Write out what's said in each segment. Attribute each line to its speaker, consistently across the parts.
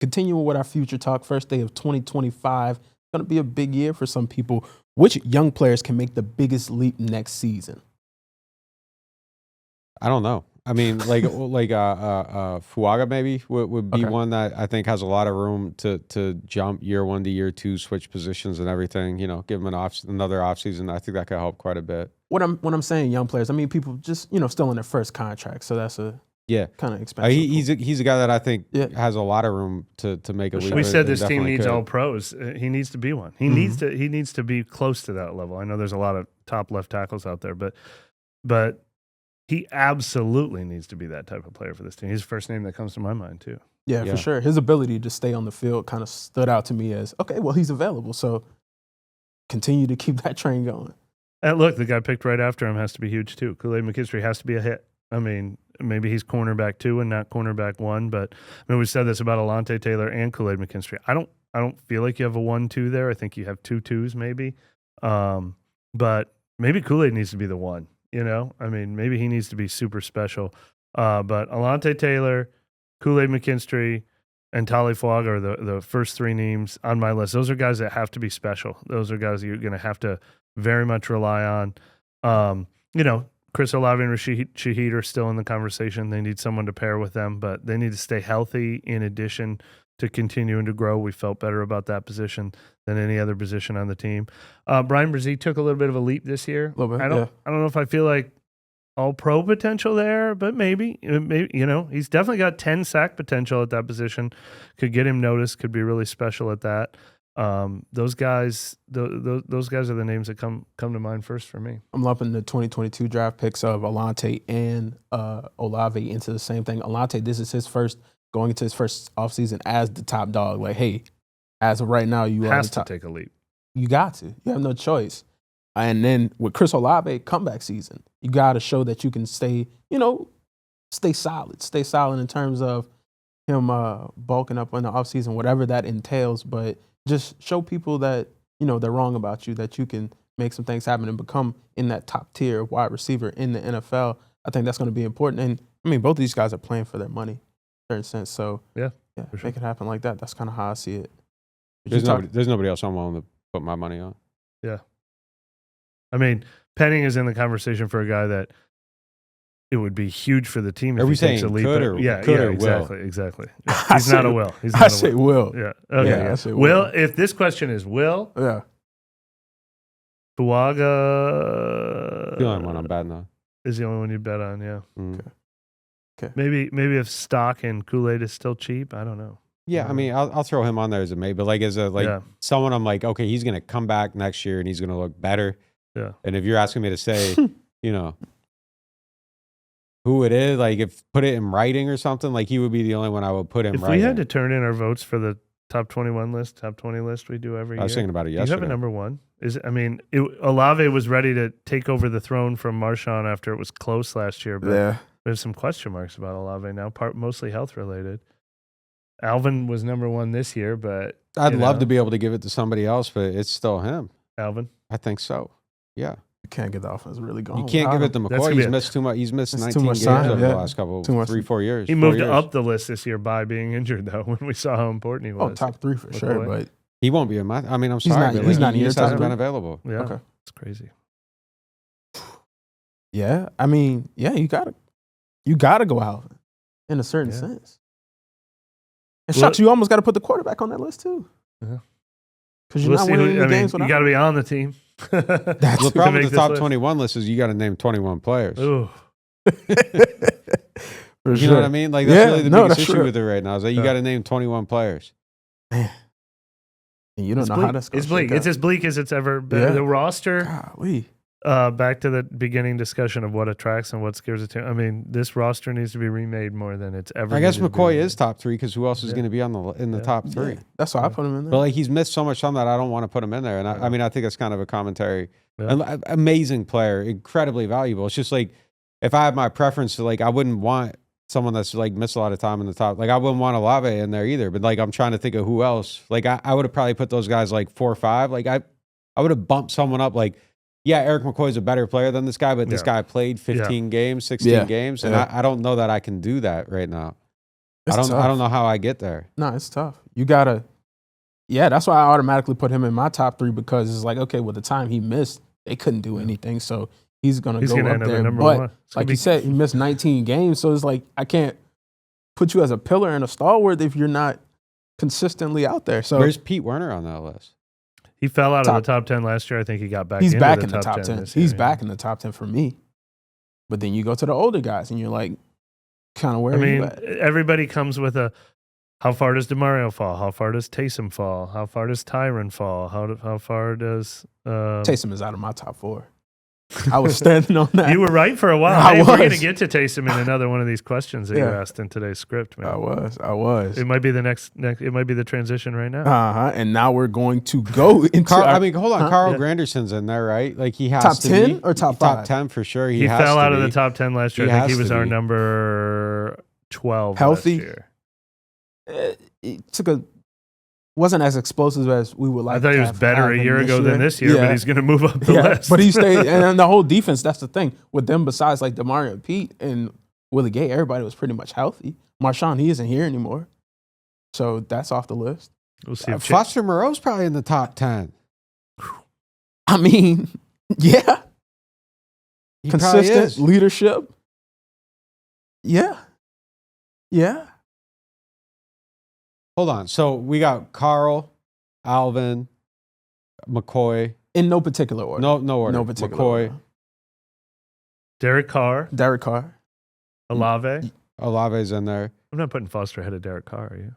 Speaker 1: continuing with our future talk, first day of 2025, it's going to be a big year for some people. Which young players can make the biggest leap next season?
Speaker 2: I don't know. I mean, Fuaga maybe would be one that I think has a lot of room to jump year 1 to year 2, switch positions and everything. You know, give him another offseason. I think that could help quite a bit.
Speaker 1: When I'm saying young players, I mean people just still in their first contract, so that's a kind of expensive.
Speaker 2: He's a guy that I think has a lot of room to make a leap.
Speaker 3: We said this team needs all pros. He needs to be one. He needs to be close to that level. I know there's a lot of top left tackles out there, but he absolutely needs to be that type of player for this team. He's the first name that comes to my mind too.
Speaker 1: Yeah, for sure. His ability to stay on the field kind of stood out to me as, okay, well, he's available, so continue to keep that train going.
Speaker 3: And look, the guy picked right after him has to be huge too. Kool-Aid McKinstry has to be a hit. I mean, maybe he's cornerback 2 and not cornerback 1, but I mean, we said this about Alontae Taylor and Kool-Aid McKinstry. I don't feel like you have a 1-2 there. I think you have 2 2s maybe. But maybe Kool-Aid needs to be the 1. You know, I mean, maybe he needs to be super special. But Alontae Taylor, Kool-Aid McKinstry, and Tali Fuaga are the first 3 names on my list. Those are guys that have to be special. Those are guys you're going to have to very much rely on. Chris Olave and Rashid Shaheed are still in the conversation. They need someone to pair with them, but they need to stay healthy in addition to continuing to grow. We felt better about that position than any other position on the team. Brian Brzee took a little bit of a leap this year.
Speaker 1: A little bit,
Speaker 3: I don't know if I feel like all pro potential there, but maybe he's definitely got 10 sack potential at that position. Could get him noticed. Could be really special at that. Those guys are the names that come to mind first for me.
Speaker 1: I'm lumping the 2022 draft picks of Alontae and Olave into the same thing. Alontae, this is his first going into his first offseason as the top dog. Like, hey, as of right now, you are the top.
Speaker 3: To take a leap.
Speaker 1: You got to. You have no choice. And then with Chris Olave, comeback season, you got to show that you can stay solid. Stay solid in terms of him bulking up in the offseason, whatever that entails. But just show people that, they're wrong about you, that you can make some things happen and become in that top tier wide receiver in the NFL. I think that's going to be important. And, I mean, both of these guys are playing for their money in a certain sense. So,
Speaker 3: yeah
Speaker 1: sure. Make it happen like that. That's kind of how I see it.
Speaker 2: There's nobody else I'm willing to put my money on.
Speaker 3: Yeah. I mean, Penning is in the conversation for a guy that it would be huge for the team if he takes a leap.
Speaker 2: Could or
Speaker 3: exactly. Yeah. He's not a will.
Speaker 1: I say will.
Speaker 3: Yeah. Okay.
Speaker 1: Yeah, I say
Speaker 3: will. If this question is will, Fuaga.
Speaker 2: The only one I'm betting on.
Speaker 3: Is the only one you bet on, yeah.
Speaker 1: Okay.
Speaker 3: Maybe if stock and Kool-Aid is still cheap, I don't know.
Speaker 2: Yeah, I mean, I'll throw him on there as a maybe, but someone I'm like, okay, he's gonna come back next year and he's gonna look better.
Speaker 3: Yeah.
Speaker 2: And if you're asking me to say, who it is, like if put it in writing or something, like he would be the only one I would put in writing.
Speaker 3: If we had to turn in our votes for the top 21 list, top 20 list we do every year.
Speaker 2: I was thinking about it yesterday.
Speaker 3: Do you have a number 1? Olave was ready to take over the throne from Marshawn after it was close last year, but there's some question marks about Olave now, mostly health related. Alvin was number 1 this year, but
Speaker 2: I'd love to be able to give it to somebody else, but it's still him.
Speaker 3: Alvin?
Speaker 2: I think so. Yeah.
Speaker 1: You can't get the offense really going.
Speaker 2: You can't give it to McCoy. He's missed too much. He's missed 19 games over the last couple, 3-4 years.
Speaker 3: He moved up the list this year by being injured, though, when we saw how important he was.
Speaker 1: Oh, top 3 for sure, but
Speaker 2: he won't be in my. I mean, I'm sorry,
Speaker 1: he's not.
Speaker 2: He just hasn't been available.
Speaker 3: Yeah, okay. It's crazy.
Speaker 1: Yeah, I mean, you gotta go Alvin in a certain sense. And shucks, you almost got to put the quarterback on that list too.
Speaker 3: Yeah,
Speaker 1: because you're not winning the games without.
Speaker 3: You got to be on the team.
Speaker 2: The problem with the top 21 list is you got to name 21 players.
Speaker 3: Ooh.
Speaker 2: You know what I mean? Like that's really the biggest issue with it right now is that you got to name 21 players.
Speaker 1: Man. And you don't know how that's going to
Speaker 3: It's bleak. It's as bleak as it's ever been. Yeah. The roster.
Speaker 1: Golly.
Speaker 3: Back to the beginning discussion of what attracts and what scares a team. I mean, this roster needs to be remade more than it's ever.
Speaker 2: I guess McCoy is top 3 because who else is going to be in the top 3?
Speaker 1: Yeah. That's why I put him in there.
Speaker 2: But like he's missed so much time that I don't want to put him in there. And I mean, I think that's kind of a commentary. Yeah. Amazing player, incredibly valuable. It's just like if I had my preference to I wouldn't want someone that's missed a lot of time in the top. I wouldn't want Olave in there either. But I'm trying to think of who else. I would have probably put those guys 4 or 5. I would have bumped someone up yeah, Eric McCoy is a better player than this guy, but this guy played 15 games, 16 games, and I don't know that I can do that right now. I don't know how I get there.
Speaker 1: No, it's tough. You gotta. Yeah, that's why I automatically put him in my top 3 because it's like, okay, with the time he missed, they couldn't do anything, so he's gonna go up there.
Speaker 3: Number
Speaker 1: but
Speaker 3: one.
Speaker 1: like you said, he missed 19 games, so it's like I can't put you as a pillar and a stalwart if you're not consistently out there. So
Speaker 2: where's Pete Werner on that list?
Speaker 3: He fell out of the top 10 last year. I think he got back.
Speaker 1: He's
Speaker 3: into
Speaker 1: back
Speaker 3: the
Speaker 1: in the top 10.
Speaker 3: this year,
Speaker 1: He's back in the top 10 for me. But then you go to the older guys, and you're like, kind of where are you at?
Speaker 3: Everybody comes with a. How far does DeMario fall? How far does Taysom fall? How far does Tyron fall? How far does
Speaker 1: Taysom is out of my top 4. I was standing on that.
Speaker 3: You were right for a while. Hey, we're going to get to Taysom in another one of these questions that you asked in today's script, man.
Speaker 1: I was.
Speaker 3: It might be the next. It might be the transition right now.
Speaker 1: And now we're going to go into.
Speaker 2: Hold on. Carl Granderson's in there, right? Like he has
Speaker 1: top
Speaker 2: to
Speaker 1: 10
Speaker 2: be,
Speaker 1: or top 5?
Speaker 2: Top 10 for sure.
Speaker 3: He fell out of the top 10 last year. I think he was our number 12
Speaker 1: healthy
Speaker 3: last year.
Speaker 1: It wasn't as explosive as we would like.
Speaker 3: I thought he was better a year ago than this year, but he's going to move up the list.
Speaker 1: But he stayed, and the whole defense. That's the thing with them. Besides like DeMario and Pete and Willie Gay, everybody was pretty much healthy. Marshawn, he isn't here anymore, so that's off the list.
Speaker 3: We'll see.
Speaker 2: Foster Moreau's probably in the top 10.
Speaker 1: I mean, yeah,
Speaker 2: he
Speaker 1: consistent leadership. Yeah.
Speaker 2: Hold on. So we got Carl, Alvin, McCoy.
Speaker 1: In no particular order.
Speaker 2: No order.
Speaker 1: No particular
Speaker 2: McCoy.
Speaker 1: order.
Speaker 3: Derek Carr.
Speaker 2: Olave's in there.
Speaker 3: I'm not putting Foster ahead of Derek Carr, are you?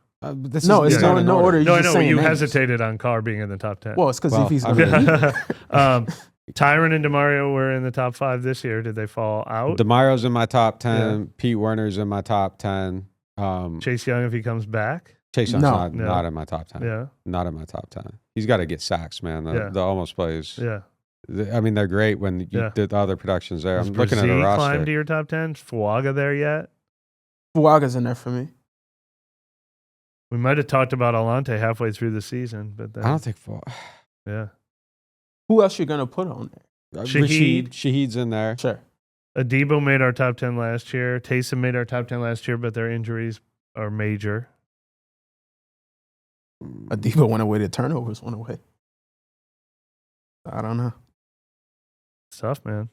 Speaker 1: It's not in no order.
Speaker 3: No, I know. You hesitated on Carr being in the top 10.
Speaker 1: Well, it's because if he's going to
Speaker 3: Tyron and DeMario were in the top 5 this year. Did they fall out?
Speaker 2: DeMario's in my top 10. Yeah. Pete Werner's in my top 10.
Speaker 3: Chase Young, if he comes back?
Speaker 2: Chase Young's not in my top 10.
Speaker 3: Yeah.
Speaker 2: Not in my top 10. He's got to get sacks, man. The almost plays.
Speaker 3: Yeah.
Speaker 2: I mean, they're great when you did the other productions there.
Speaker 3: Has
Speaker 2: I'm looking at the roster.
Speaker 3: Climb to your top 10? Fuaga there yet?
Speaker 1: Fuaga's in there for me.
Speaker 3: We might have talked about Alante halfway through the season, but then,
Speaker 2: I don't think Fuaga.
Speaker 3: Yeah.
Speaker 1: Who else you going to put on there?
Speaker 2: Shahid's in there.
Speaker 1: Sure.
Speaker 3: Adebo made our top 10 last year. Taysom made our top 10 last year, but their injuries are major.
Speaker 1: Adebo went away. The turnovers went away. I don't know.
Speaker 3: It's tough, man.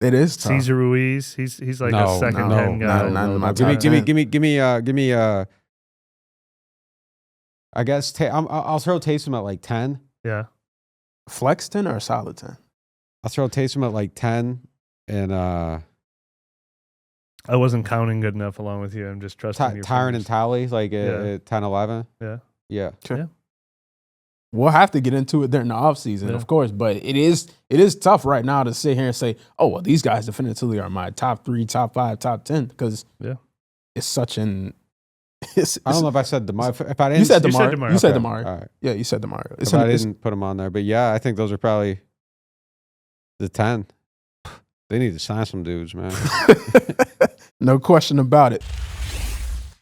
Speaker 1: It is tough.
Speaker 3: Cesar Ruiz, he's like a second 10 guy.
Speaker 1: No,
Speaker 2: give me. I guess I'll throw Taysom at like 10.
Speaker 3: Yeah.
Speaker 1: Flex 10 or solid 10?
Speaker 2: I'll throw Taysom at like 10, and
Speaker 3: I wasn't counting good enough along with you. I'm just trusting you.
Speaker 2: Tyron and Talley like at 10, 11.
Speaker 3: Yeah.
Speaker 1: Sure.
Speaker 3: Yeah.
Speaker 1: We'll have to get into it during the offseason, of course, but it is tough right now to sit here and say, oh, well, these guys definitively are my top 3, top 5, top 10, because it's such an
Speaker 2: I don't know if I said DeMario. If I didn't,
Speaker 1: you said DeMario. You said DeMario.
Speaker 2: All right.
Speaker 1: Yeah, you said DeMario.
Speaker 2: If I didn't put him on there, but yeah, I think those are probably the 10. They need to sign some dudes, man.
Speaker 1: No question about it.